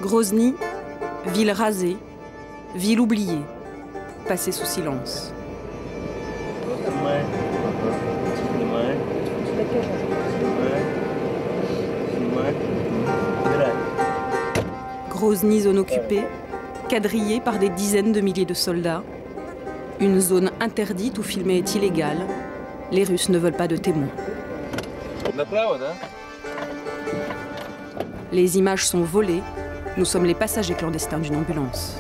Grozny, ville rasée, ville oubliée, passée sous silence. Grozny, zone occupée, quadrillée par des dizaines de milliers de soldats. Une zone interdite où filmer est illégal. Les Russes ne veulent pas de témoins. Les images sont volées. Nous sommes les passagers clandestins d'une ambulance.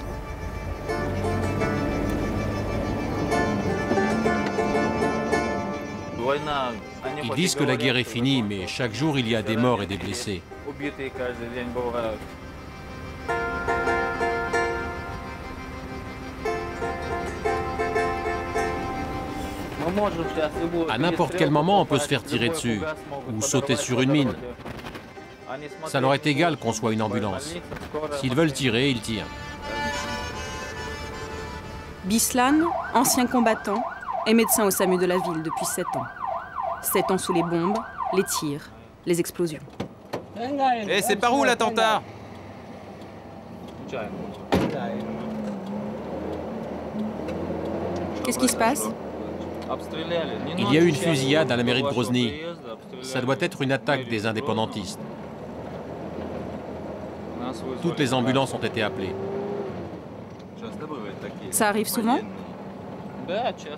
Ils disent que la guerre est finie, mais chaque jour il y a des morts et des blessés. À n'importe quel moment, on peut se faire tirer dessus ou sauter sur une mine. Ça leur est égal qu'on soit une ambulance. S'ils veulent tirer, ils tirent. Bislan, ancien combattant, est médecin au SAMU de la ville depuis 7 ans. 7 ans sous les bombes, les tirs, les explosions. Et c'est par où l'attentat? Qu'est-ce qui se passe? Il y a eu une fusillade à la mairie de Grozny. Ça doit être une attaque des indépendantistes. Toutes les ambulances ont été appelées. Ça arrive souvent?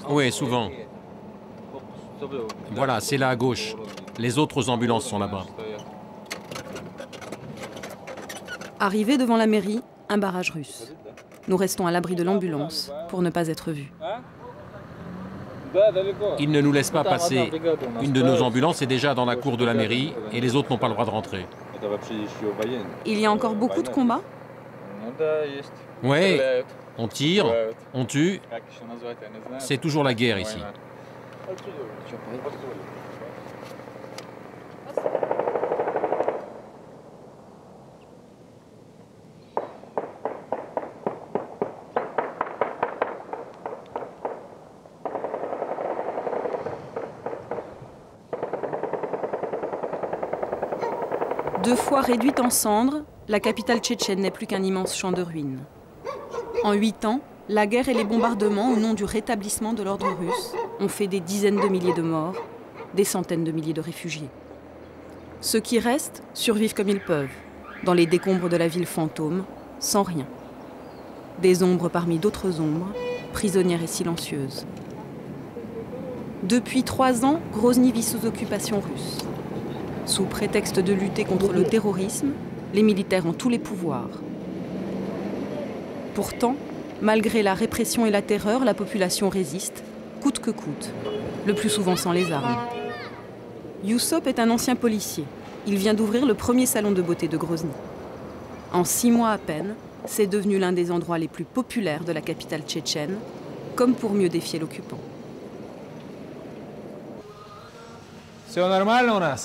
Oui, souvent. Voilà, c'est là à gauche. Les autres ambulances sont là-bas. Arrivé devant la mairie, un barrage russe. Nous restons à l'abri de l'ambulance pour ne pas être vus. Ils ne nous laissent pas passer. Une de nos ambulances est déjà dans la cour de la mairie et les autres n'ont pas le droit de rentrer. Il y a encore beaucoup de combats? Oui, on tire, on tue. C'est toujours la guerre ici. Deux fois réduite en cendres, la capitale tchétchène n'est plus qu'un immense champ de ruines. En 8 ans, la guerre et les bombardements au nom du rétablissement de l'ordre russe ont fait des dizaines de milliers de morts, des centaines de milliers de réfugiés. Ceux qui restent survivent comme ils peuvent, dans les décombres de la ville fantôme, sans rien. Des ombres parmi d'autres ombres, prisonnières et silencieuses. Depuis 3 ans, Grozny vit sous occupation russe. Sous prétexte de lutter contre le terrorisme, les militaires ont tous les pouvoirs. Pourtant, malgré la répression et la terreur, la population résiste, coûte que coûte, le plus souvent sans les armes. Youssop est un ancien policier. Il vient d'ouvrir le premier salon de beauté de Grozny. En 6 mois à peine, c'est devenu l'un des endroits les plus populaires de la capitale tchétchène, comme pour mieux défier l'occupant.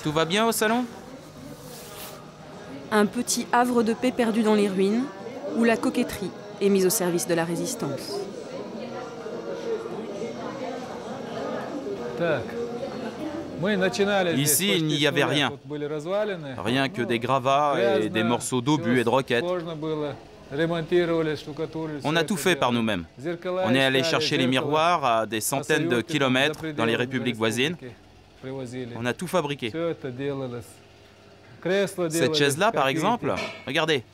Tout va bien au salon? Un petit havre de paix perdu dans les ruines, où la coquetterie est mise au service de la résistance. Ici, il n'y avait rien. Rien que des gravats et des morceaux d'obus et de roquettes. On a tout fait par nous-mêmes. On est allé chercher les miroirs à des centaines de kilomètres dans les républiques voisines. On a tout fabriqué. Cette chaise-là, par exemple, regardez.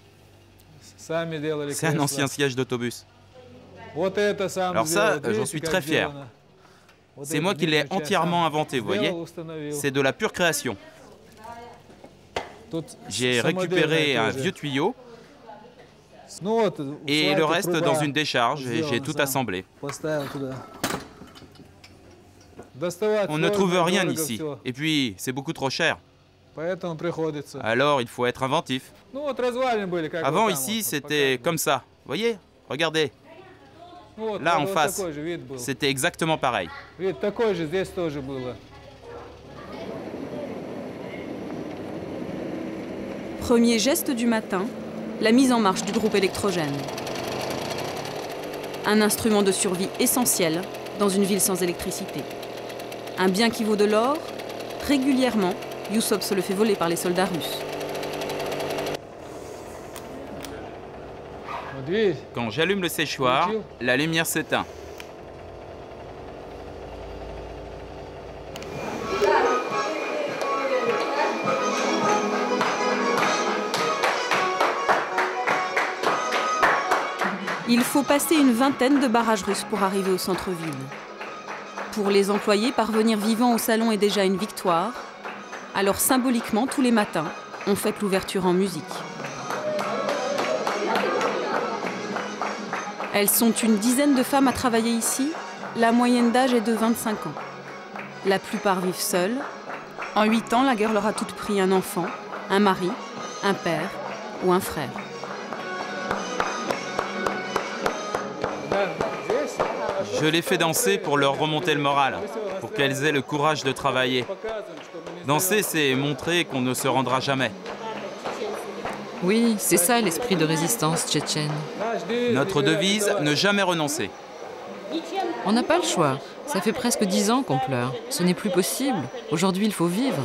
C'est un ancien siège d'autobus. Alors ça, j'en suis très fier. C'est moi qui l'ai entièrement inventé, vous voyez. C'est de la pure création. J'ai récupéré un vieux tuyau et le reste dans une décharge et j'ai tout assemblé. On ne trouve rien ici. Et puis, c'est beaucoup trop cher. Alors, il faut être inventif. Avant, ici, c'était comme ça. Voyez? Regardez. Là, en face, c'était exactement pareil. Premier geste du matin, la mise en marche du groupe électrogène. Un instrument de survie essentiel dans une ville sans électricité. Un bien qui vaut de l'or, régulièrement, Youssop se le fait voler par les soldats russes. Quand j'allume le séchoir, la lumière s'éteint. Il faut passer une vingtaine de barrages russes pour arriver au centre-ville. Pour les employés, parvenir vivant au salon est déjà une victoire. Alors symboliquement, tous les matins, on fête l'ouverture en musique. Elles sont une dizaine de femmes à travailler ici. La moyenne d'âge est de 25 ans. La plupart vivent seules. En 8 ans, la guerre leur a toutes pris un enfant, un mari, un père ou un frère. Je les fais danser pour leur remonter le moral, pour qu'elles aient le courage de travailler. Danser, c'est montrer qu'on ne se rendra jamais. Oui, c'est ça l'esprit de résistance tchétchène. Notre devise, ne jamais renoncer. On n'a pas le choix. Ça fait presque 10 ans qu'on pleure. Ce n'est plus possible. Aujourd'hui, il faut vivre.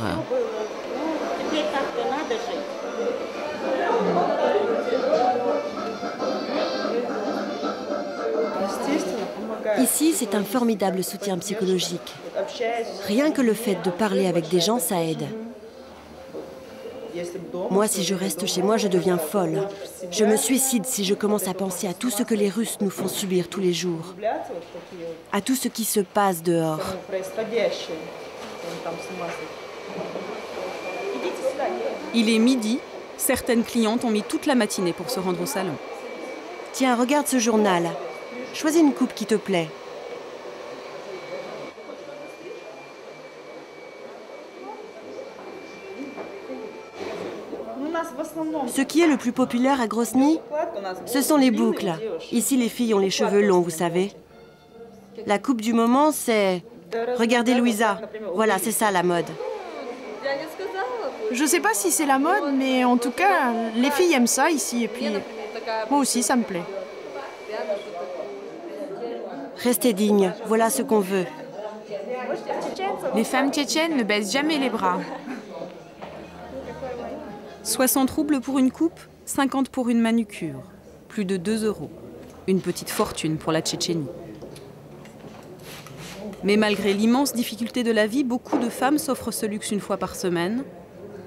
Ici, c'est un formidable soutien psychologique. Rien que le fait de parler avec des gens, ça aide. Moi, si je reste chez moi, je deviens folle. Je me suicide si je commence à penser à tout ce que les Russes nous font subir tous les jours. À tout ce qui se passe dehors. Il est midi. Certaines clientes ont mis toute la matinée pour se rendre au salon. Tiens, regarde ce journal. Choisis une coupe qui te plaît. Ce qui est le plus populaire à Grozny, ce sont les boucles. Ici, les filles ont les cheveux longs, vous savez. La coupe du moment, c'est... Regardez Louisa. Voilà, c'est ça la mode. Je sais pas si c'est la mode, mais en tout cas, les filles aiment ça ici. Et puis, moi aussi, ça me plaît. Restez dignes, voilà ce qu'on veut. Les femmes tchétchènes ne baissent jamais les bras. 60 roubles pour une coupe, 50 pour une manucure. Plus de 2 €. Une petite fortune pour la Tchétchénie. Mais malgré l'immense difficulté de la vie, beaucoup de femmes s'offrent ce luxe une fois par semaine.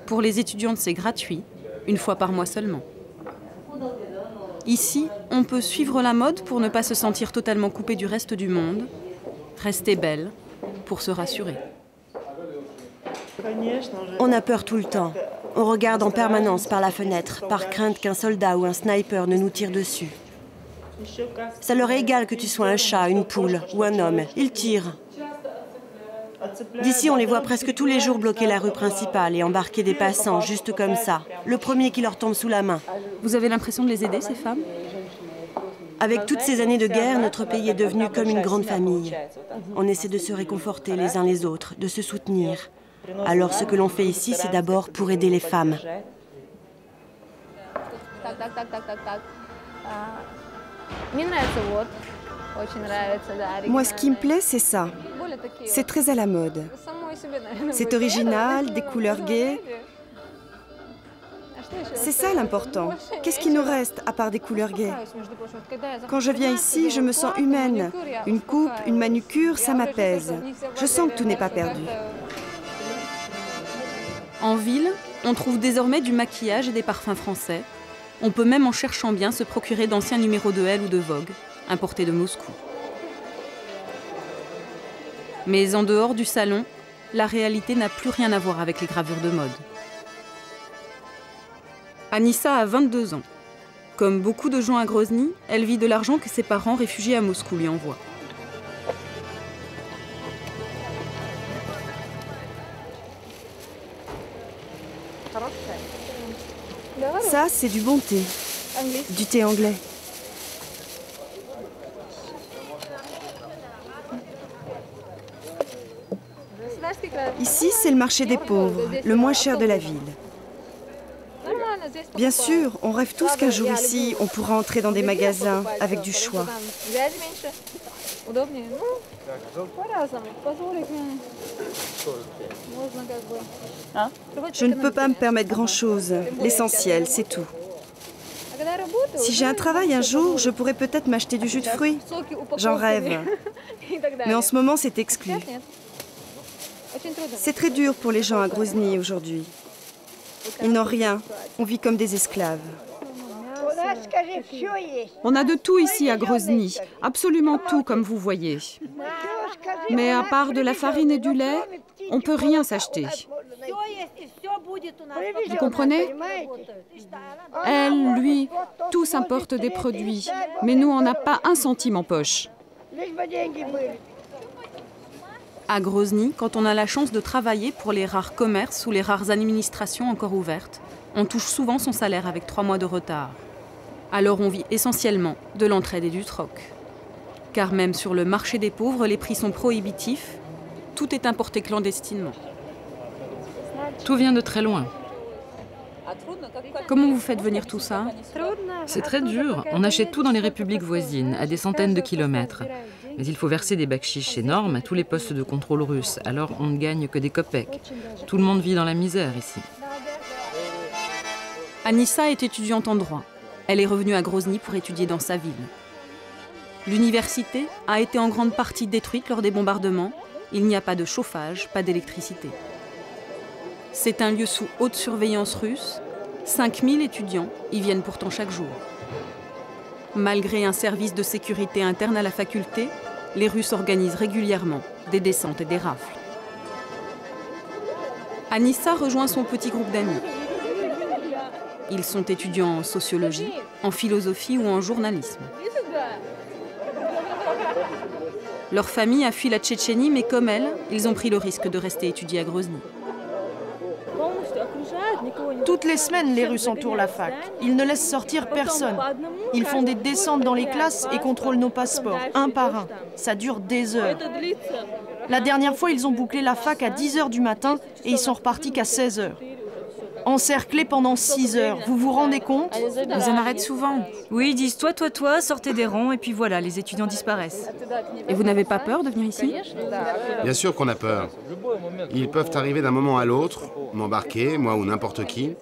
Pour les étudiantes, c'est gratuit, une fois par mois seulement. Ici, on peut suivre la mode pour ne pas se sentir totalement coupé du reste du monde. Rester belle pour se rassurer. On a peur tout le temps. On regarde en permanence par la fenêtre, par crainte qu'un soldat ou un sniper ne nous tire dessus. Ça leur est égal que tu sois un chat, une poule ou un homme. Ils tirent. D'ici, on les voit presque tous les jours bloquer la rue principale et embarquer des passants, juste comme ça. Le premier qui leur tombe sous la main. Vous avez l'impression de les aider, ces femmes ? Avec toutes ces années de guerre, notre pays est devenu comme une grande famille. On essaie de se réconforter les uns les autres, de se soutenir. Alors ce que l'on fait ici, c'est d'abord pour aider les femmes. Moi, ce qui me plaît, c'est ça. C'est très à la mode. C'est original, des couleurs gaies. C'est ça l'important. Qu'est-ce qui nous reste à part des couleurs gaies? Quand je viens ici, je me sens humaine. Une coupe, une manucure, ça m'apaise. Je sens que tout n'est pas perdu. En ville, on trouve désormais du maquillage et des parfums français. On peut même, en cherchant bien, se procurer d'anciens numéros de Elle ou de Vogue, importés de Moscou. Mais en dehors du salon, la réalité n'a plus rien à voir avec les gravures de mode. Anissa a 22 ans. Comme beaucoup de gens à Grozny, elle vit de l'argent que ses parents réfugiés à Moscou lui envoient. Ça, c'est du bon thé. Du thé anglais. Ici, c'est le marché des pauvres, le moins cher de la ville. Bien sûr, on rêve tous qu'un jour ici, on pourra entrer dans des magasins avec du choix. Je ne peux pas me permettre grand-chose. L'essentiel, c'est tout. Si j'ai un travail un jour, je pourrais peut-être m'acheter du jus de fruits. J'en rêve. Mais en ce moment, c'est exclu. C'est très dur pour les gens à Grozny aujourd'hui. Ils n'ont rien. On vit comme des esclaves. On a de tout ici à Grozny, absolument tout comme vous voyez. Mais à part de la farine et du lait, on ne peut rien s'acheter. Vous comprenez? Elle, lui, tous importent des produits, mais nous, on n'a pas un centime en poche. À Grozny, quand on a la chance de travailler pour les rares commerces ou les rares administrations encore ouvertes, on touche souvent son salaire avec 3 mois de retard. Alors on vit essentiellement de l'entraide et du troc. Car même sur le marché des pauvres, les prix sont prohibitifs, tout est importé clandestinement. Tout vient de très loin. Comment vous faites venir tout ça? C'est très dur. On achète tout dans les républiques voisines, à des centaines de kilomètres. Mais il faut verser des bakchiches énormes à tous les postes de contrôle russes, alors on ne gagne que des kopecks. Tout le monde vit dans la misère ici. Anissa est étudiante en droit. Elle est revenue à Grozny pour étudier dans sa ville. L'université a été en grande partie détruite lors des bombardements. Il n'y a pas de chauffage, pas d'électricité. C'est un lieu sous haute surveillance russe. 5000 étudiants y viennent pourtant chaque jour. Malgré un service de sécurité interne à la faculté, les Russes organisent régulièrement des descentes et des rafles. Anissa rejoint son petit groupe d'amis. Ils sont étudiants en sociologie, en philosophie ou en journalisme. Leur famille a fui la Tchétchénie, mais comme elle, ils ont pris le risque de rester étudier à Grozny. Toutes les semaines, les Russes entourent la fac. Ils ne laissent sortir personne. Ils font des descentes dans les classes et contrôlent nos passeports, un par un. Ça dure des heures. La dernière fois, ils ont bouclé la fac à 10 h du matin et ils sont repartis qu'à 16 h. Encerclés pendant 6 heures. Vous vous rendez compte? Ils en arrêtent souvent. Oui, ils disent toi, sortez des rangs et puis voilà, les étudiants disparaissent. Et vous n'avez pas peur de venir ici? Bien sûr qu'on a peur. Ils peuvent arriver d'un moment à l'autre, m'embarquer, moi ou n'importe qui.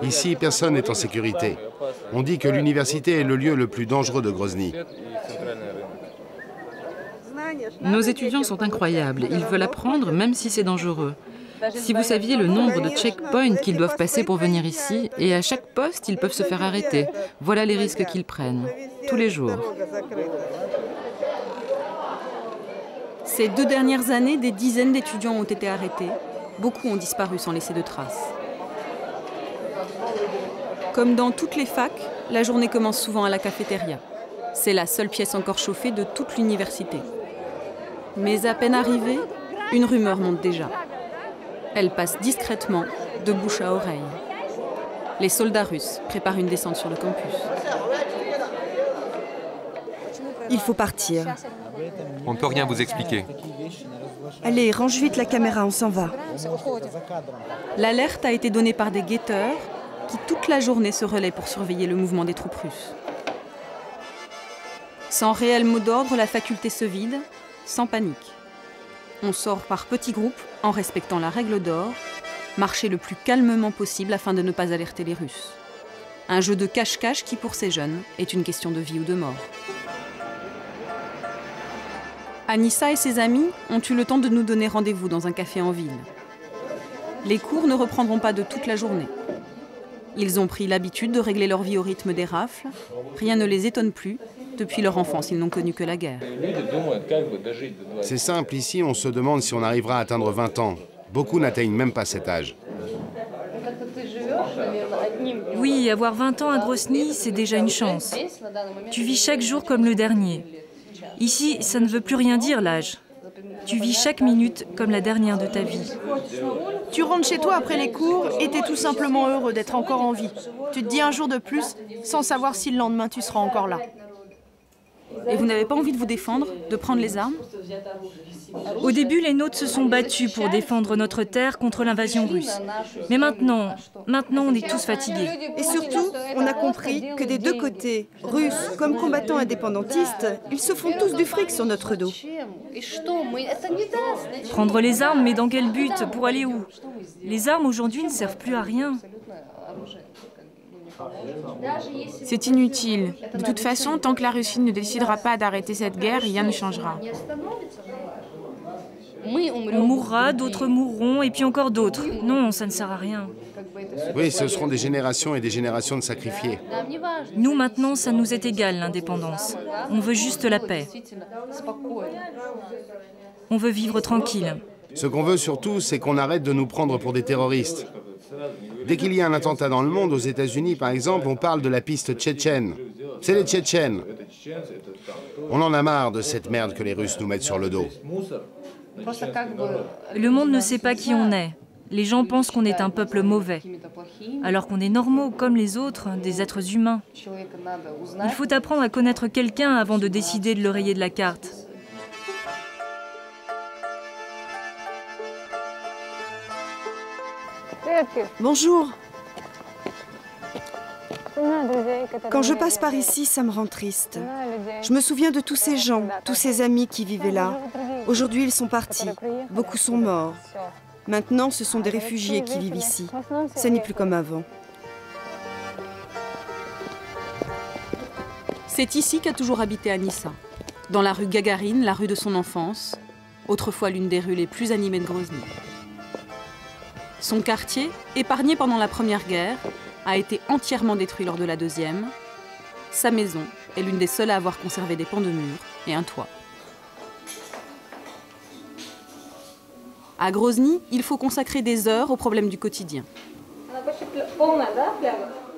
Ici, personne n'est en sécurité. On dit que l'université est le lieu le plus dangereux de Grozny. Nos étudiants sont incroyables. Ils veulent apprendre même si c'est dangereux. Si vous saviez le nombre de checkpoints qu'ils doivent passer pour venir ici, et à chaque poste, ils peuvent se faire arrêter. Voilà les risques qu'ils prennent, tous les jours. Ces 2 dernières années, des dizaines d'étudiants ont été arrêtés. Beaucoup ont disparu sans laisser de traces. Comme dans toutes les facs, la journée commence souvent à la cafétéria. C'est la seule pièce encore chauffée de toute l'université. Mais à peine arrivée, une rumeur monte déjà. Elle passe discrètement, de bouche à oreille. Les soldats russes préparent une descente sur le campus. Il faut partir. On ne peut rien vous expliquer. Allez, range vite la caméra, on s'en va. L'alerte a été donnée par des guetteurs qui toute la journée se relaient pour surveiller le mouvement des troupes russes. Sans réel mot d'ordre, la faculté se vide, sans panique. On sort par petits groupes en respectant la règle d'or, marcher le plus calmement possible afin de ne pas alerter les Russes. Un jeu de cache-cache qui, pour ces jeunes, est une question de vie ou de mort. Anissa et ses amis ont eu le temps de nous donner rendez-vous dans un café en ville. Les cours ne reprendront pas de toute la journée. Ils ont pris l'habitude de régler leur vie au rythme des rafles. Rien ne les étonne plus. Depuis leur enfance, ils n'ont connu que la guerre. C'est simple, ici on se demande si on arrivera à atteindre 20 ans. Beaucoup n'atteignent même pas cet âge. Oui, avoir 20 ans à Grozny, c'est déjà une chance. Tu vis chaque jour comme le dernier. Ici, ça ne veut plus rien dire l'âge. Tu vis chaque minute comme la dernière de ta vie. Tu rentres chez toi après les cours et t'es tout simplement heureux d'être encore en vie. Tu te dis un jour de plus sans savoir si le lendemain tu seras encore là. Et vous n'avez pas envie de vous défendre, de prendre les armes? Au début, les nôtres se sont battus pour défendre notre terre contre l'invasion russe. Mais maintenant, on est tous fatigués. Et surtout, on a compris que des deux côtés, Russes comme combattants indépendantistes, ils se font tous du fric sur notre dos. Prendre les armes, mais dans quel but? Pour aller où? Les armes aujourd'hui ne servent plus à rien. C'est inutile. De toute façon, tant que la Russie ne décidera pas d'arrêter cette guerre, rien ne changera. On mourra, d'autres mourront, et puis encore d'autres. Non, ça ne sert à rien. Oui, ce seront des générations et des générations de sacrifiés. Nous, maintenant, ça nous est égal, l'indépendance. On veut juste la paix. On veut vivre tranquille. Ce qu'on veut surtout, c'est qu'on arrête de nous prendre pour des terroristes. Dès qu'il y a un attentat dans le monde, aux États-Unis par exemple, on parle de la piste tchétchène. C'est les Tchétchènes. On en a marre de cette merde que les Russes nous mettent sur le dos. Le monde ne sait pas qui on est. Les gens pensent qu'on est un peuple mauvais, alors qu'on est normaux comme les autres, des êtres humains. Il faut apprendre à connaître quelqu'un avant de décider de le rayer de la carte. Bonjour. Quand je passe par ici, ça me rend triste. Je me souviens de tous ces gens, tous ces amis qui vivaient là. Aujourd'hui, ils sont partis. Beaucoup sont morts. Maintenant, ce sont des réfugiés qui vivent ici. Ce n'est plus comme avant. C'est ici qu'a toujours habité Anissa, dans la rue Gagarine, la rue de son enfance, autrefois l'une des rues les plus animées de Grozny. Son quartier, épargné pendant la Première Guerre, a été entièrement détruit lors de la Deuxième. Sa maison est l'une des seules à avoir conservé des pans de mur et un toit. À Grozny, il faut consacrer des heures aux problèmes du quotidien.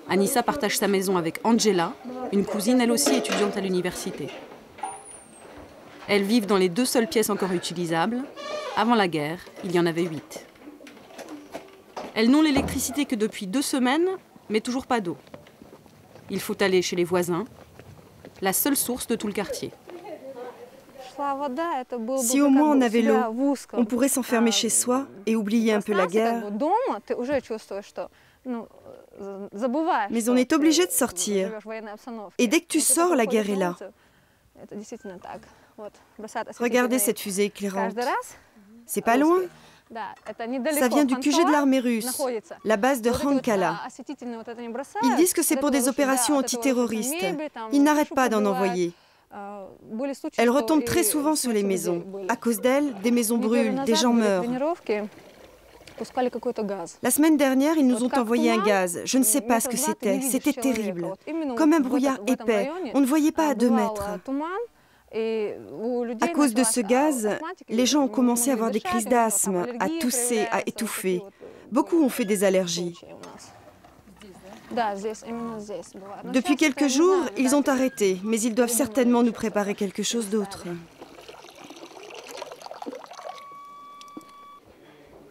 Anissa partage sa maison avec Angela, une cousine elle aussi étudiante à l'université. Elles vivent dans les 2 seules pièces encore utilisables. Avant la guerre, il y en avait 8. Elles n'ont l'électricité que depuis 2 semaines, mais toujours pas d'eau. Il faut aller chez les voisins, la seule source de tout le quartier. Si au moins on avait l'eau, on pourrait s'enfermer chez soi et oublier un peu la guerre. Mais on est obligé de sortir. Et dès que tu sors, la guerre est là. Regardez cette fusée éclairante. C'est pas loin. Ça vient du QG de l'armée russe, la base de Khankala. Ils disent que c'est pour des opérations antiterroristes. Ils n'arrêtent pas d'en envoyer. Elles retombent très souvent sur les maisons. À cause d'elles, des maisons brûlent, des gens meurent. La semaine dernière, ils nous ont envoyé un gaz. Je ne sais pas ce que c'était. C'était terrible. Comme un brouillard épais. On ne voyait pas à 2 mètres. À cause de ce gaz, les gens ont commencé à avoir des crises d'asthme, à tousser, à étouffer. Beaucoup ont fait des allergies. Depuis quelques jours, ils ont arrêté, mais ils doivent certainement nous préparer quelque chose d'autre.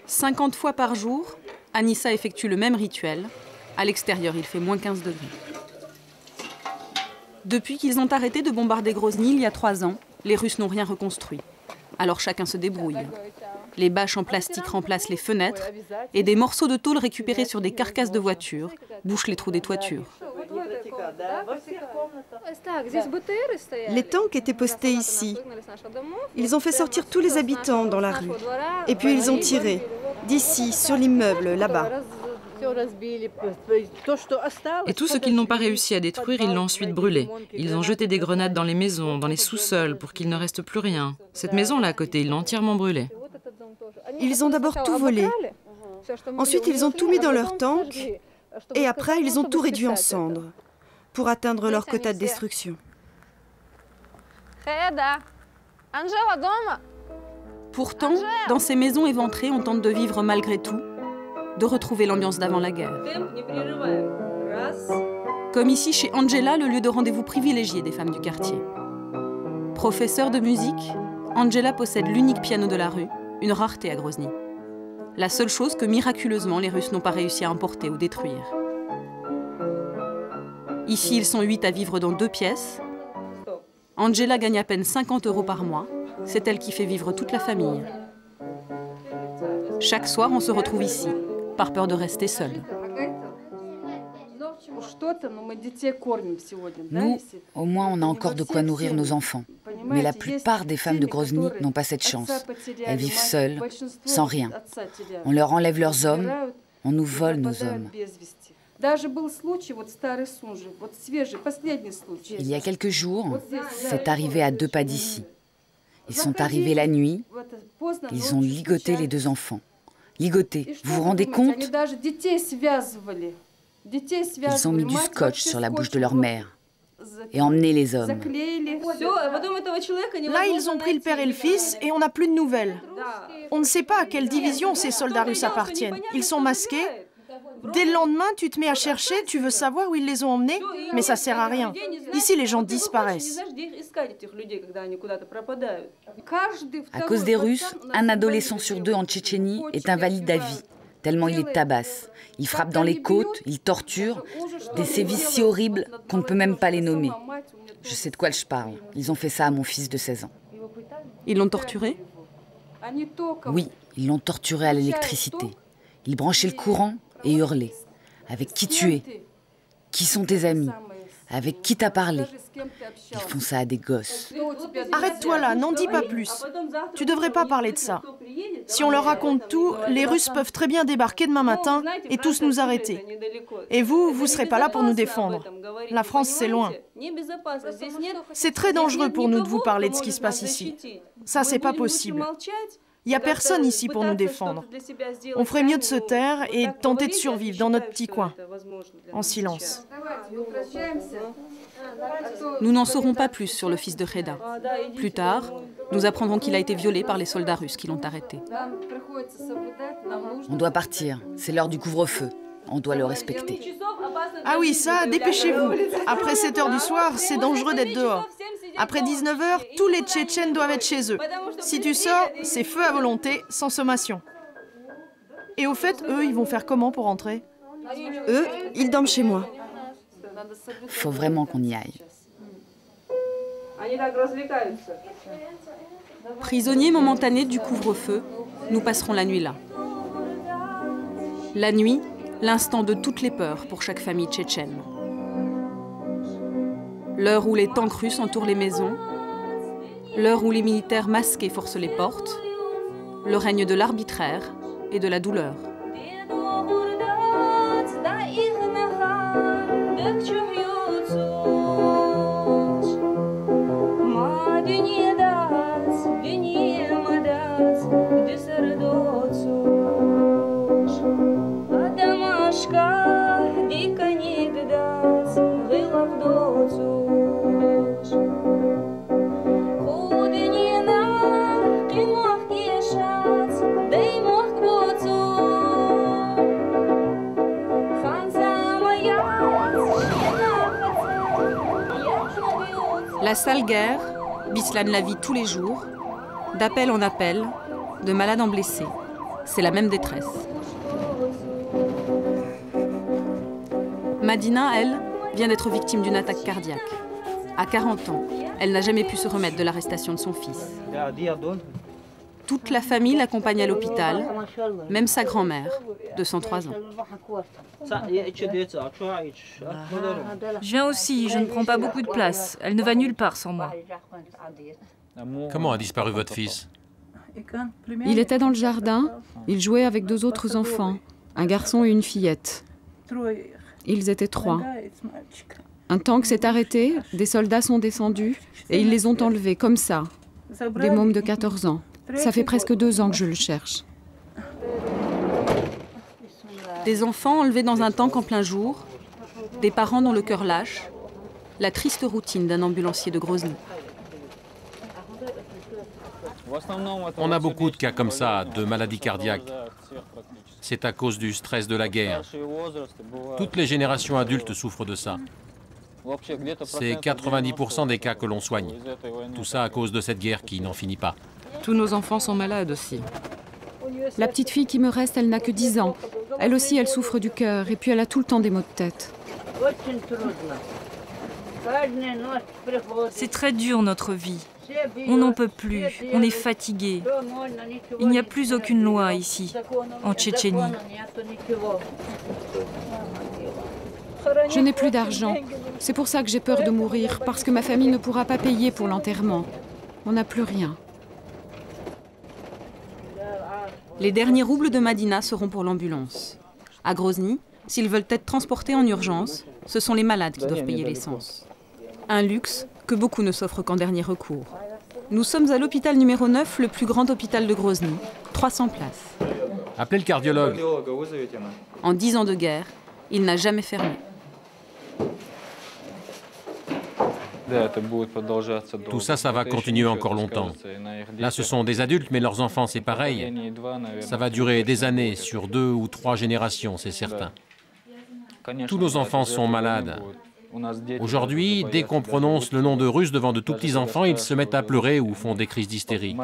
50 fois par jour, Anissa effectue le même rituel. À l'extérieur, il fait moins 15 degrés. Depuis qu'ils ont arrêté de bombarder Grozny il y a 3 ans, les Russes n'ont rien reconstruit. Alors chacun se débrouille. Les bâches en plastique remplacent les fenêtres et des morceaux de tôle récupérés sur des carcasses de voitures bouchent les trous des toitures. Les tanks étaient postés ici. Ils ont fait sortir tous les habitants dans la rue. Et puis ils ont tiré, d'ici, sur l'immeuble, là-bas. Et tout ce qu'ils n'ont pas réussi à détruire, ils l'ont ensuite brûlé. Ils ont jeté des grenades dans les maisons, dans les sous-sols, pour qu'il ne reste plus rien. Cette maison-là à côté, ils l'ont entièrement brûlée. Ils ont d'abord tout volé. Ensuite, ils ont tout mis dans leur tank. Et après, ils ont tout réduit en cendres pour atteindre leur quota de destruction. Pourtant, dans ces maisons éventrées, on tente de vivre malgré tout, de retrouver l'ambiance d'avant la guerre. Comme ici chez Angela, le lieu de rendez-vous privilégié des femmes du quartier. Professeure de musique, Angela possède l'unique piano de la rue, une rareté à Grozny. La seule chose que miraculeusement les Russes n'ont pas réussi à emporter ou détruire. Ici, ils sont 8 à vivre dans 2 pièces. Angela gagne à peine 50 € par mois. C'est elle qui fait vivre toute la famille. Chaque soir, on se retrouve ici, par peur de rester seul. Nous, au moins, on a encore de quoi nourrir nos enfants. Mais la plupart des femmes de Grozny n'ont pas cette chance. Elles vivent seules, sans rien. On leur enlève leurs hommes, on nous vole nos hommes. Il y a quelques jours, c'est arrivé à 2 pas d'ici. Ils sont arrivés la nuit, ils ont ligoté les 2 enfants. Ligoté, vous vous rendez compte? Ils ont mis du scotch sur la bouche de leur mère et emmené les hommes. Là, ils ont pris le père et le fils et on n'a plus de nouvelles. On ne sait pas à quelle division ces soldats russes appartiennent. Ils sont masqués. Dès le lendemain, tu te mets à chercher, tu veux savoir où ils les ont emmenés, mais ça sert à rien. Ici, les gens disparaissent. À cause des Russes, un adolescent sur 2 en Tchétchénie est invalide à vie, tellement il les tabasse. Il frappe dans les côtes, il torture, des sévices si horribles qu'on ne peut même pas les nommer. Je sais de quoi je parle. Ils ont fait ça à mon fils de 16 ans. Ils l'ont torturé? Oui, ils l'ont torturé à l'électricité. Ils branchaient le courant et hurlaient. Avec qui tu es? Qui sont tes amis? Avec qui t'as parlé? Ils font ça à des gosses. Arrête-toi là, n'en dis pas plus. Tu devrais pas parler de ça. Si on leur raconte tout, les Russes peuvent très bien débarquer demain matin et tous nous arrêter. Et vous serez pas là pour nous défendre. La France, c'est loin. C'est très dangereux pour nous de vous parler de ce qui se passe ici. Ça, c'est pas possible. Il n'y a personne ici pour nous défendre. On ferait mieux de se taire et de tenter de survivre dans notre petit coin, en silence. Nous n'en saurons pas plus sur le fils de Reda. Plus tard, nous apprendrons qu'il a été violé par les soldats russes qui l'ont arrêté. On doit partir, c'est l'heure du couvre-feu. On doit le respecter. Ah oui, ça, dépêchez-vous. Après 7 heures du soir, c'est dangereux d'être dehors. Après 19 heures, tous les Tchétchènes doivent être chez eux. Si tu sors, c'est feu à volonté, sans sommation. Et au fait, eux, ils vont faire comment pour rentrer? Eux, ils dorment chez moi. Faut vraiment qu'on y aille. Prisonniers momentanés du couvre-feu, nous passerons la nuit là. La nuit, l'instant de toutes les peurs pour chaque famille tchétchène. L'heure où les tanks russes entourent les maisons, l'heure où les militaires masqués forcent les portes, le règne de l'arbitraire et de la douleur. La sale guerre, Bislan la vit tous les jours, d'appel en appel, de malade en blessé. C'est la même détresse. Madina, elle, vient d'être victime d'une attaque cardiaque. À 40 ans, elle n'a jamais pu se remettre de l'arrestation de son fils. Toute la famille l'accompagne à l'hôpital, même sa grand-mère, de 103 ans. Je viens aussi, je ne prends pas beaucoup de place. Elle ne va nulle part sans moi. Comment a disparu votre fils? Il était dans le jardin, il jouait avec 2 autres enfants, un garçon et une fillette. Ils étaient 3. Un tank s'est arrêté, des soldats sont descendus et ils les ont enlevés comme ça, des mômes de 14 ans. Ça fait presque 2 ans que je le cherche. Des enfants enlevés dans un tank en plein jour, des parents dont le cœur lâche, la triste routine d'un ambulancier de Grozny. On a beaucoup de cas comme ça, de maladies cardiaques. C'est à cause du stress de la guerre. Toutes les générations adultes souffrent de ça. C'est 90% des cas que l'on soigne. Tout ça à cause de cette guerre qui n'en finit pas. Tous nos enfants sont malades aussi. La petite fille qui me reste, elle n'a que 10 ans. Elle aussi, elle souffre du cœur et puis elle a tout le temps des maux de tête. C'est très dur notre vie. On n'en peut plus, on est fatigué. Il n'y a plus aucune loi ici, en Tchétchénie. Je n'ai plus d'argent. C'est pour ça que j'ai peur de mourir, parce que ma famille ne pourra pas payer pour l'enterrement. On n'a plus rien. Les derniers roubles de Madina seront pour l'ambulance. À Grozny, S'ils veulent être transportés en urgence, ce sont les malades qui doivent payer l'essence. Un luxe que beaucoup ne s'offrent qu'en dernier recours. Nous sommes à l'hôpital numéro 9, le plus grand hôpital de Grozny. 300 places. Appelez le cardiologue. En 10 ans de guerre, il n'a jamais fermé. Tout ça, ça va continuer encore longtemps. Là, ce sont des adultes, mais leurs enfants, c'est pareil. Ça va durer des années, sur 2 ou 3 générations, c'est certain. Tous nos enfants sont malades. Aujourd'hui, dès qu'on prononce le nom de Russe devant de tout petits enfants, ils se mettent à pleurer ou font des crises d'hystérie.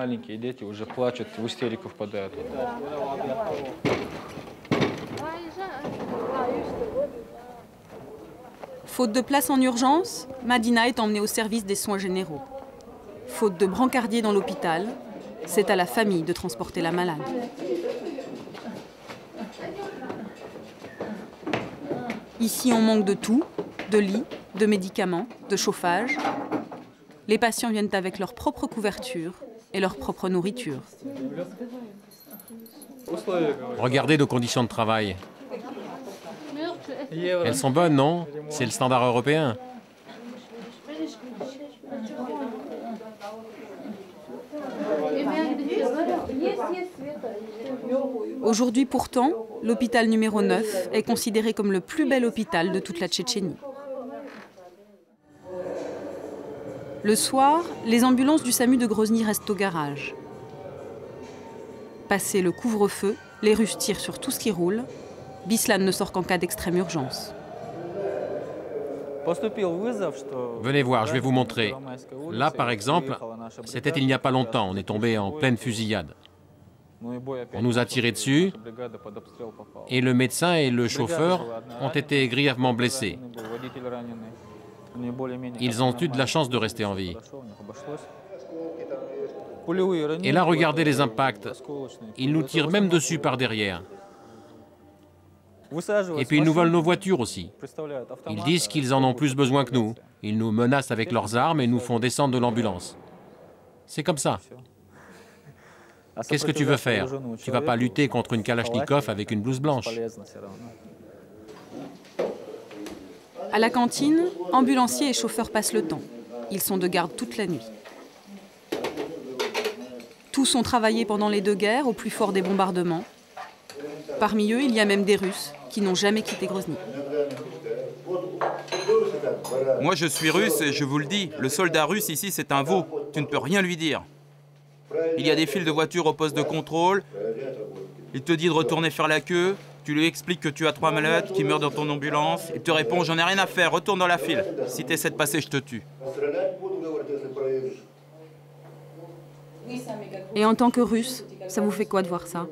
Faute de place en urgence, Madina est emmenée au service des soins généraux. Faute de brancardier dans l'hôpital, c'est à la famille de transporter la malade. Ici, on manque de tout, de lits, de médicaments, de chauffage. Les patients viennent avec leur propre couverture et leur propre nourriture. Regardez nos conditions de travail. Elles sont bonnes, non? C'est le standard européen. Aujourd'hui pourtant, l'hôpital numéro 9 est considéré comme le plus bel hôpital de toute la Tchétchénie. Le soir, les ambulances du SAMU de Grozny restent au garage. Passé le couvre-feu, les Russes tirent sur tout ce qui roule. Bislan ne sort qu'en cas d'extrême urgence. Venez voir, je vais vous montrer. Là, par exemple, c'était il n'y a pas longtemps. On est tombé en pleine fusillade. On nous a tiré dessus et le médecin et le chauffeur ont été grièvement blessés. Ils ont eu de la chance de rester en vie. Et là, regardez les impacts. Ils nous tirent même dessus par derrière. Et puis ils nous volent nos voitures aussi. Ils disent qu'ils en ont plus besoin que nous. Ils nous menacent avec leurs armes et nous font descendre de l'ambulance. C'est comme ça. Qu'est-ce que tu veux faire? Tu ne vas pas lutter contre une Kalachnikov avec une blouse blanche. À la cantine, ambulanciers et chauffeurs passent le temps. Ils sont de garde toute la nuit. Tous ont travaillé pendant les 2 guerres au plus fort des bombardements. Parmi eux, il y a même des Russes qui n'ont jamais quitté Grozny. Moi, je suis russe et je vous le dis, le soldat russe ici, c'est un veau. Tu ne peux rien lui dire. Il y a des files de voitures au poste de contrôle. Il te dit de retourner faire la queue. Tu lui expliques que tu as 3 malades qui meurent dans ton ambulance. Il te répond, j'en ai rien à faire, retourne dans la file. Si tu essaies de passer, je te tue. Et en tant que Russe, ça vous fait quoi de voir ça?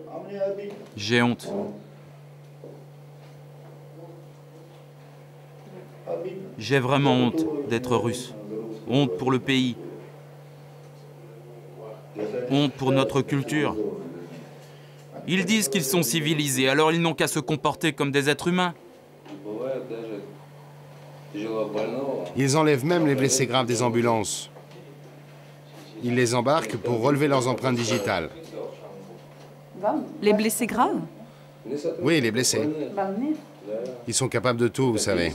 J'ai honte. J'ai vraiment honte d'être russe. Honte pour le pays. Honte pour notre culture. Ils disent qu'ils sont civilisés, alors ils n'ont qu'à se comporter comme des êtres humains. Ils enlèvent même les blessés graves des ambulances. Ils les embarquent pour relever leurs empreintes digitales. Les blessés graves? Oui, les blessés. Ils sont capables de tout, vous savez.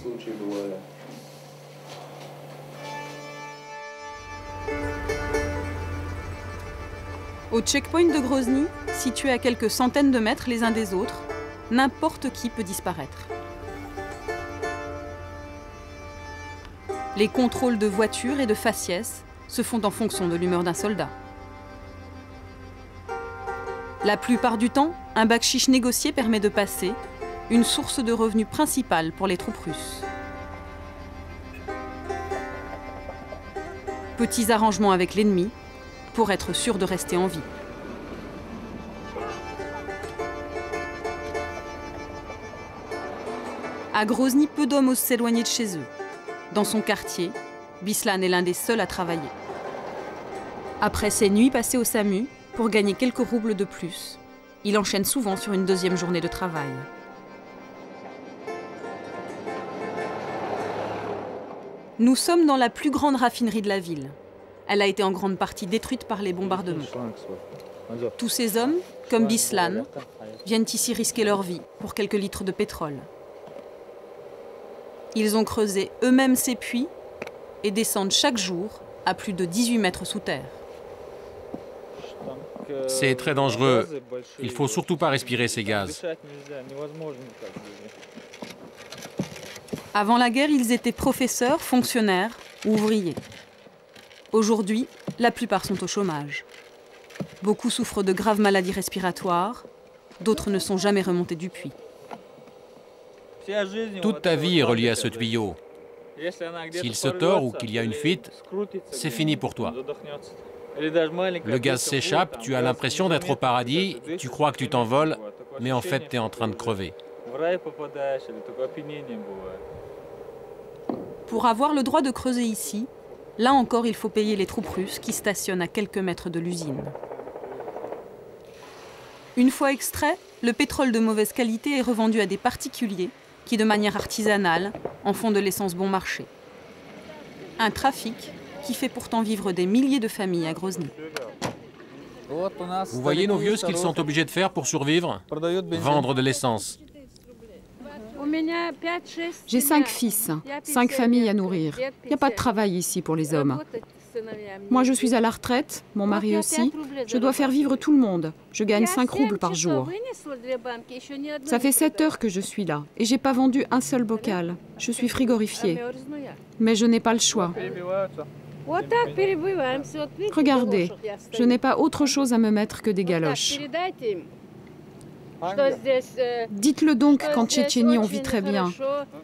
Au checkpoint de Grozny, situé à quelques centaines de mètres les uns des autres, n'importe qui peut disparaître. Les contrôles de voitures et de faciès se font en fonction de l'humeur d'un soldat. La plupart du temps, un bakshish négocié permet de passer, une source de revenus principale pour les troupes russes. Petits arrangements avec l'ennemi pour être sûr de rester en vie. À Grozny, peu d'hommes osent s'éloigner de chez eux. Dans son quartier, Bislan est l'un des seuls à travailler. Après ses nuits passées au SAMU, pour gagner quelques roubles de plus, il enchaîne souvent sur une 2e journée de travail. Nous sommes dans la plus grande raffinerie de la ville. Elle a été en grande partie détruite par les bombardements. Tous ces hommes, comme Bislan, viennent ici risquer leur vie pour quelques litres de pétrole. Ils ont creusé eux-mêmes ces puits et descendent chaque jour à plus de 18 mètres sous terre. C'est très dangereux. Il ne faut surtout pas respirer ces gaz. Avant la guerre, ils étaient professeurs, fonctionnaires ou ouvriers. Aujourd'hui, la plupart sont au chômage. Beaucoup souffrent de graves maladies respiratoires, d'autres ne sont jamais remontés du puits. Toute ta vie est reliée à ce tuyau. S'il se tord ou qu'il y a une fuite, c'est fini pour toi. Le gaz s'échappe, tu as l'impression d'être au paradis, tu crois que tu t'envoles, mais en fait, tu es en train de crever. Pour avoir le droit de creuser ici, là encore, il faut payer les troupes russes qui stationnent à quelques mètres de l'usine. Une fois extrait, le pétrole de mauvaise qualité est revendu à des particuliers qui, de manière artisanale, en font de l'essence bon marché. Un trafic qui fait pourtant vivre des milliers de familles à Grozny. Vous voyez nos vieux ce qu'ils sont obligés de faire pour survivre? Vendre de l'essence. J'ai 5 fils, 5 familles à nourrir. Il n'y a pas de travail ici pour les hommes. Moi, je suis à la retraite, mon mari aussi. Je dois faire vivre tout le monde. Je gagne 5 roubles par jour. Ça fait 7 heures que je suis là et j'ai pas vendu un seul bocal. Je suis frigorifiée. Mais je n'ai pas le choix. Regardez, je n'ai pas autre chose à me mettre que des galoches. Dites-le donc qu'en Tchétchénie on vit très bien,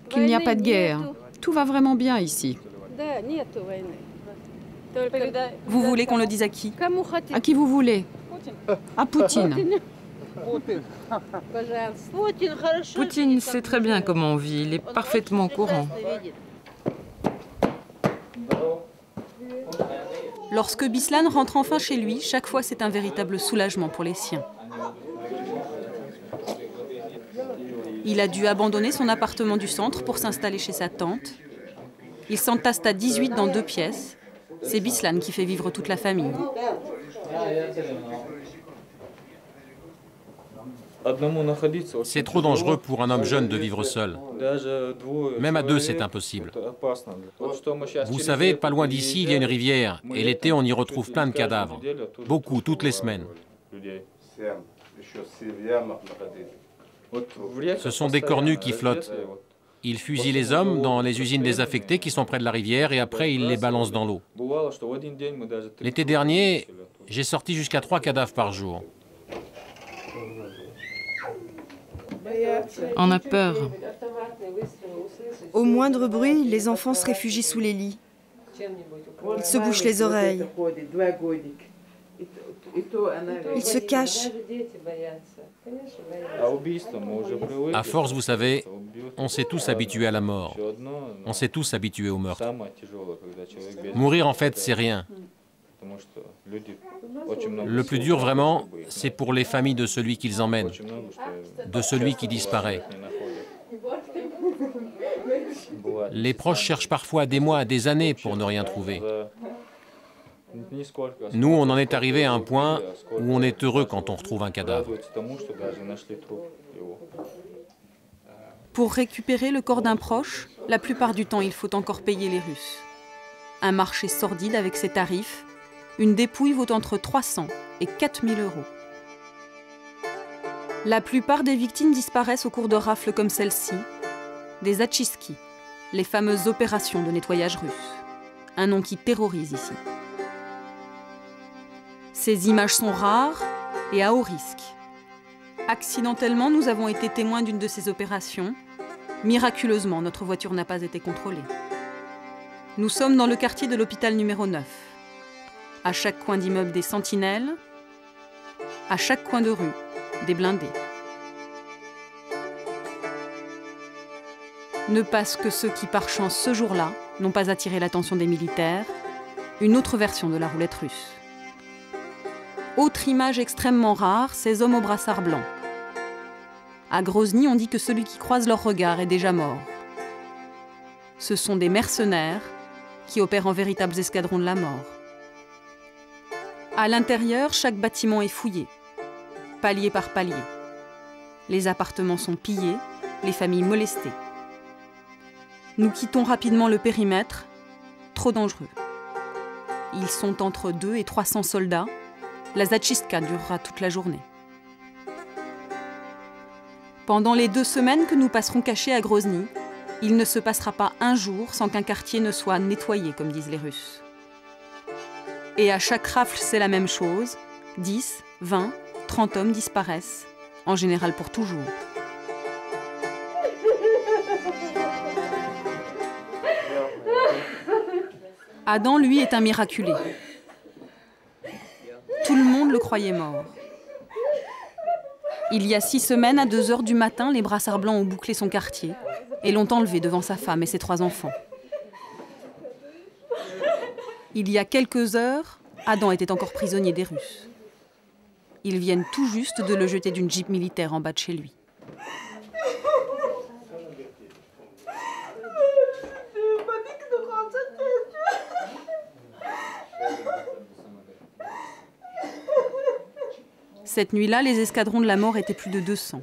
qu'il n'y a pas de guerre. Tout va vraiment bien ici. Vous voulez qu'on le dise à qui? À qui vous voulez? À Poutine. Poutine sait très bien comment on vit, il est parfaitement au courant. Lorsque Bislan rentre enfin chez lui, chaque fois c'est un véritable soulagement pour les siens. Il a dû abandonner son appartement du centre pour s'installer chez sa tante. Il s'entasse à 18 dans 2 pièces. C'est Bislan qui fait vivre toute la famille. C'est trop dangereux pour un homme jeune de vivre seul. Même à 2, c'est impossible. Vous savez, pas loin d'ici, il y a une rivière. Et l'été, on y retrouve plein de cadavres. Beaucoup, toutes les semaines. Ce sont des cornus qui flottent. Ils fusillent les hommes dans les usines désaffectées qui sont près de la rivière et après ils les balancent dans l'eau. L'été dernier, j'ai sorti jusqu'à 3 cadavres par jour. On a peur. Au moindre bruit, les enfants se réfugient sous les lits. Ils se bouchent les oreilles. Ils se cachent. À force, vous savez, on s'est tous habitués à la mort. On s'est tous habitués au meurtre. Mourir, en fait, c'est rien. Le plus dur, vraiment, c'est pour les familles de celui qu'ils emmènent, de celui qui disparaît. Les proches cherchent parfois des mois, des années pour ne rien trouver. Nous, on en est arrivé à un point où on est heureux quand on retrouve un cadavre. Pour récupérer le corps d'un proche, la plupart du temps, il faut encore payer les Russes. Un marché sordide avec ses tarifs. Une dépouille vaut entre 300 et 4000 euros. La plupart des victimes disparaissent au cours de rafles comme celle-ci, des atchiski, les fameuses opérations de nettoyage russes. Un nom qui terrorise ici. Ces images sont rares et à haut risque. Accidentellement, nous avons été témoins d'une de ces opérations. Miraculeusement, notre voiture n'a pas été contrôlée. Nous sommes dans le quartier de l'hôpital numéro 9. À chaque coin d'immeuble, des sentinelles. À chaque coin de rue, des blindés. Ne passent que ceux qui, par chance, ce jour-là, n'ont pas attiré l'attention des militaires. Une autre version de la roulette russe. Autre image extrêmement rare, ces hommes aux brassards blancs. À Grozny, on dit que celui qui croise leur regard est déjà mort. Ce sont des mercenaires qui opèrent en véritables escadrons de la mort. À l'intérieur, chaque bâtiment est fouillé, palier par palier. Les appartements sont pillés, les familles molestées. Nous quittons rapidement le périmètre, trop dangereux. Ils sont entre 200 et 300 soldats. La Zachystka durera toute la journée. Pendant les 2 semaines que nous passerons cachés à Grozny, il ne se passera pas un jour sans qu'un quartier ne soit nettoyé, comme disent les Russes. Et à chaque rafle, c'est la même chose. 10, 20, 30 hommes disparaissent, en général pour toujours. Adam, lui, est un miraculé. Tout le monde le croyait mort. Il y a 6 semaines, à 2 heures du matin, les brassards blancs ont bouclé son quartier et l'ont enlevé devant sa femme et ses 3 enfants. Il y a quelques heures, Adam était encore prisonnier des Russes. Ils viennent tout juste de le jeter d'une jeep militaire en bas de chez lui. Cette nuit-là, les escadrons de la mort étaient plus de 200.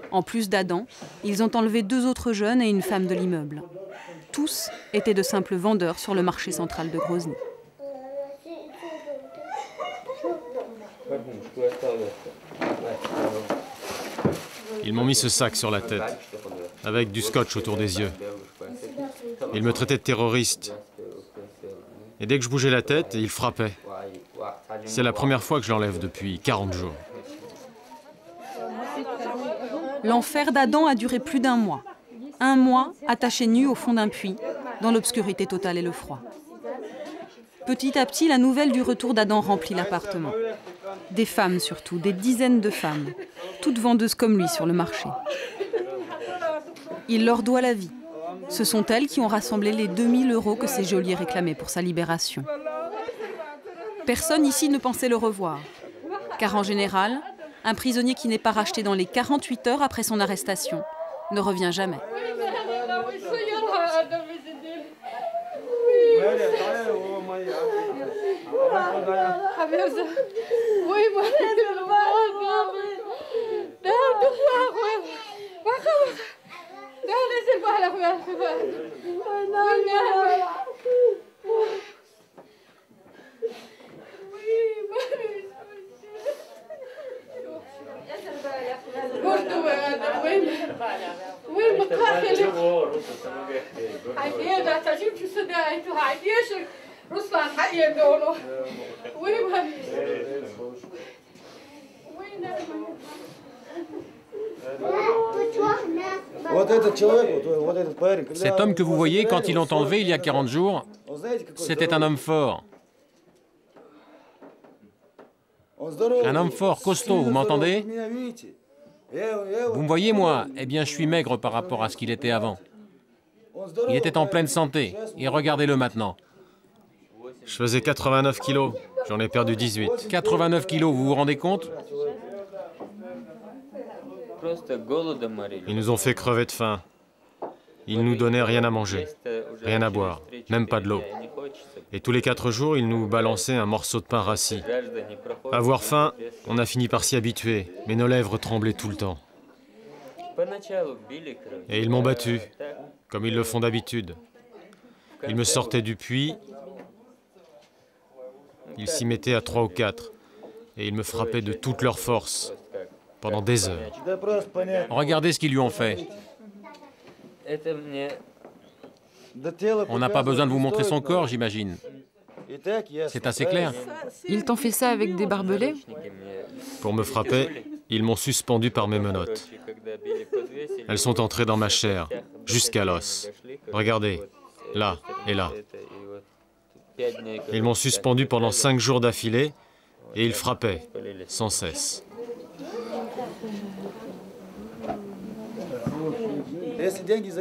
En plus d'Adam, ils ont enlevé 2 autres jeunes et une femme de l'immeuble. Tous étaient de simples vendeurs sur le marché central de Grozny. Ils m'ont mis ce sac sur la tête, avec du scotch autour des yeux. Ils me traitaient de terroriste. Et dès que je bougeais la tête, ils frappaient. C'est la première fois que je l'enlève depuis 40 jours. L'enfer d'Adam a duré plus d'1 mois. 1 mois attaché nu au fond d'un puits, dans l'obscurité totale et le froid. Petit à petit, la nouvelle du retour d'Adam remplit l'appartement. Des femmes surtout, des dizaines de femmes, toutes vendeuses comme lui sur le marché. Il leur doit la vie. Ce sont elles qui ont rassemblé les 2000 € que ces geôliers réclamaient pour sa libération. Personne ici ne pensait le revoir, car en général, un prisonnier qui n'est pas racheté dans les 48 heures après son arrestation ne revient jamais. Cet homme que vous voyez, quand ils l'ont enlevé il y a 40 jours, c'était un homme fort. Un homme fort, costaud, vous m'entendez? Vous me voyez, moi? Eh bien, je suis maigre par rapport à ce qu'il était avant. Il était en pleine santé, et regardez-le maintenant. Je faisais 89 kilos, j'en ai perdu 18. 89 kilos, vous vous rendez compte? Ils nous ont fait crever de faim. Ils nous donnaient rien à manger, rien à boire, même pas de l'eau. Et tous les 4 jours, ils nous balançaient un morceau de pain rassis. Avoir faim, on a fini par s'y habituer, mais nos lèvres tremblaient tout le temps. Et ils m'ont battu, comme ils le font d'habitude. Ils me sortaient du puits, ils s'y mettaient à 3 ou 4, et ils me frappaient de toute leur force, pendant des heures. Regardez ce qu'ils lui ont fait. On n'a pas besoin de vous montrer son corps, j'imagine. C'est assez clair. Ils t'ont fait ça avec des barbelés? Pour me frapper, ils m'ont suspendu par mes menottes. Elles sont entrées dans ma chair, jusqu'à l'os. Regardez, là et là. Ils m'ont suspendu pendant 5 jours d'affilée et ils frappaient, sans cesse.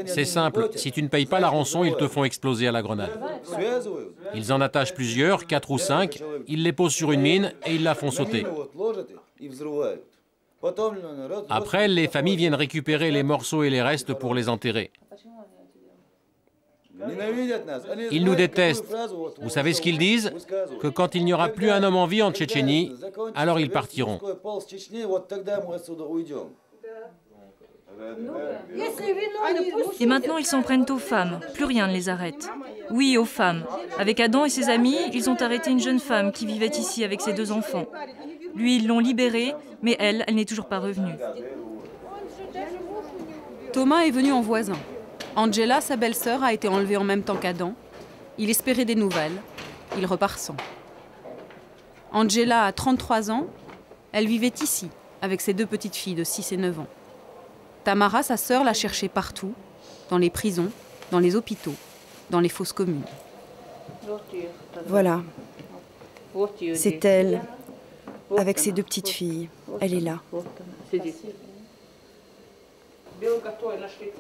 C'est simple, si tu ne payes pas la rançon, ils te font exploser à la grenade. Ils en attachent plusieurs, 4 ou 5, ils les posent sur une mine et ils la font sauter. Après, les familles viennent récupérer les morceaux et les restes pour les enterrer. Ils nous détestent. Vous savez ce qu'ils disent? Que quand il n'y aura plus un homme en vie en Tchétchénie, alors ils partiront. Et maintenant, ils s'en prennent aux femmes. Plus rien ne les arrête. Oui, aux femmes. Avec Adam et ses amis, ils ont arrêté une jeune femme qui vivait ici avec ses 2 enfants. Lui, ils l'ont libérée, mais elle n'est toujours pas revenue. Thomas est venu en voisin. Angela, sa belle-sœur, a été enlevée en même temps qu'Adam. Il espérait des nouvelles. Il repart sans. Angela a 33 ans. Elle vivait ici, avec ses 2 petites filles de 6 et 9 ans. Tamara, sa sœur, l'a cherchée partout, dans les prisons, dans les hôpitaux, dans les fosses communes. Voilà. C'est elle, avec ses 2 petites filles. Elle est là.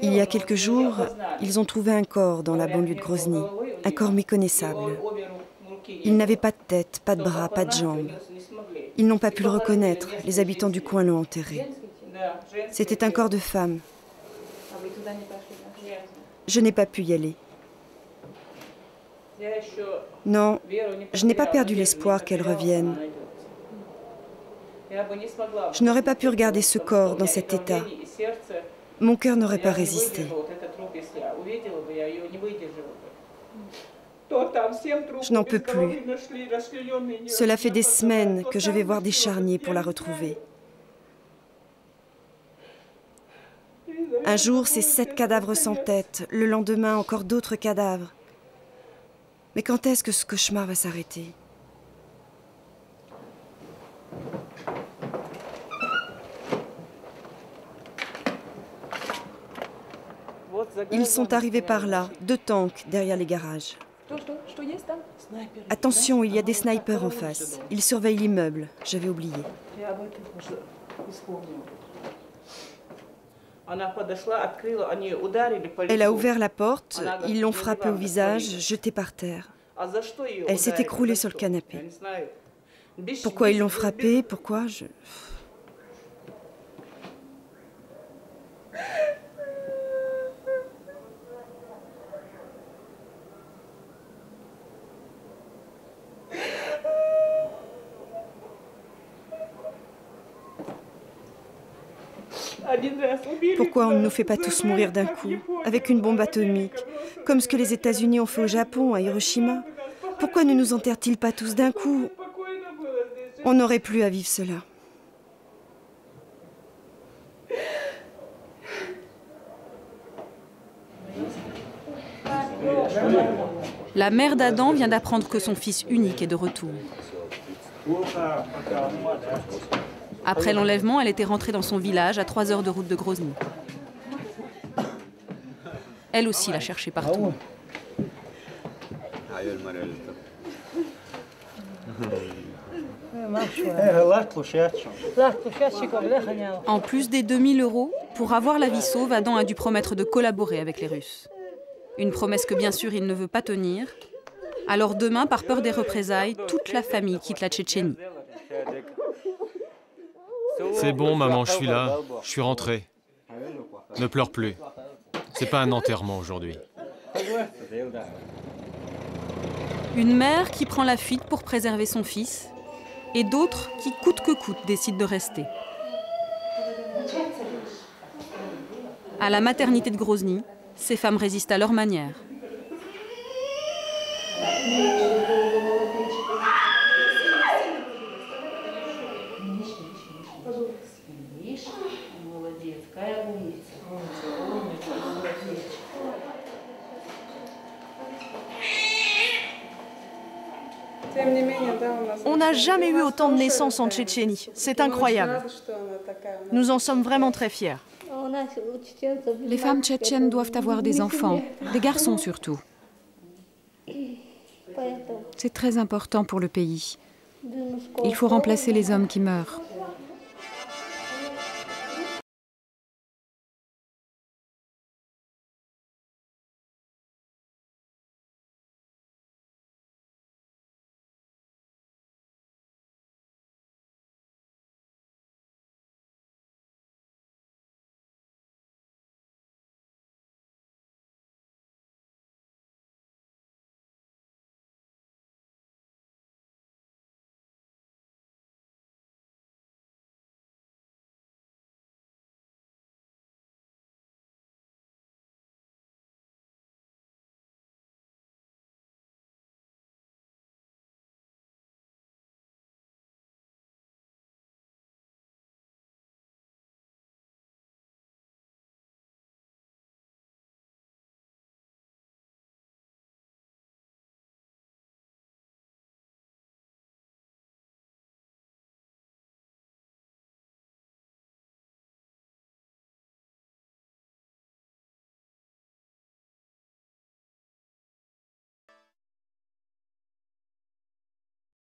Il y a quelques jours, ils ont trouvé un corps dans la banlieue de Grozny, un corps méconnaissable. Il n'avait pas de tête, pas de bras, pas de jambes. Ils n'ont pas pu le reconnaître, les habitants du coin l'ont enterré. C'était un corps de femme. Je n'ai pas pu y aller. Non, je n'ai pas perdu l'espoir qu'elle revienne. Je n'aurais pas pu regarder ce corps dans cet état. Mon cœur n'aurait pas résisté. Je n'en peux plus. Cela fait des semaines que je vais voir des charniers pour la retrouver. Un jour, c'est 7 cadavres sans tête. Le lendemain, encore d'autres cadavres. Mais quand est-ce que ce cauchemar va s'arrêter ? Ils sont arrivés par là, 2 tanks derrière les garages. Attention, il y a des snipers en face. Ils surveillent l'immeuble. J'avais oublié. Elle a ouvert la porte, ils l'ont frappée au visage, jetée par terre. Elle s'est écroulée sur le canapé. Pourquoi ils l'ont frappée? Pourquoi Pourquoi on ne nous fait pas tous mourir d'un coup, avec une bombe atomique, comme ce que les États-Unis ont fait au Japon, à Hiroshima? Pourquoi ne nous enterrent-ils pas tous d'un coup? On n'aurait plus à vivre cela. La mère d'Adam vient d'apprendre que son fils unique est de retour. Après l'enlèvement, elle était rentrée dans son village à 3 heures de route de Grozny. Elle aussi l'a cherché partout. En plus des 2000 €, pour avoir la vie sauve, Adam a dû promettre de collaborer avec les Russes. Une promesse que bien sûr il ne veut pas tenir. Alors demain, par peur des représailles, toute la famille quitte la Tchétchénie. C'est bon, maman, je suis là. Je suis rentré. Ne pleure plus. C'est pas un enterrement aujourd'hui. Une mère qui prend la fuite pour préserver son fils, et d'autres qui, coûte que coûte, décident de rester. À la maternité de Grozny, ces femmes résistent à leur manière. On n'a jamais eu autant de naissances en Tchétchénie. C'est incroyable. Nous en sommes vraiment très fiers. Les femmes tchétchènes doivent avoir des enfants, des garçons surtout. C'est très important pour le pays. Il faut remplacer les hommes qui meurent.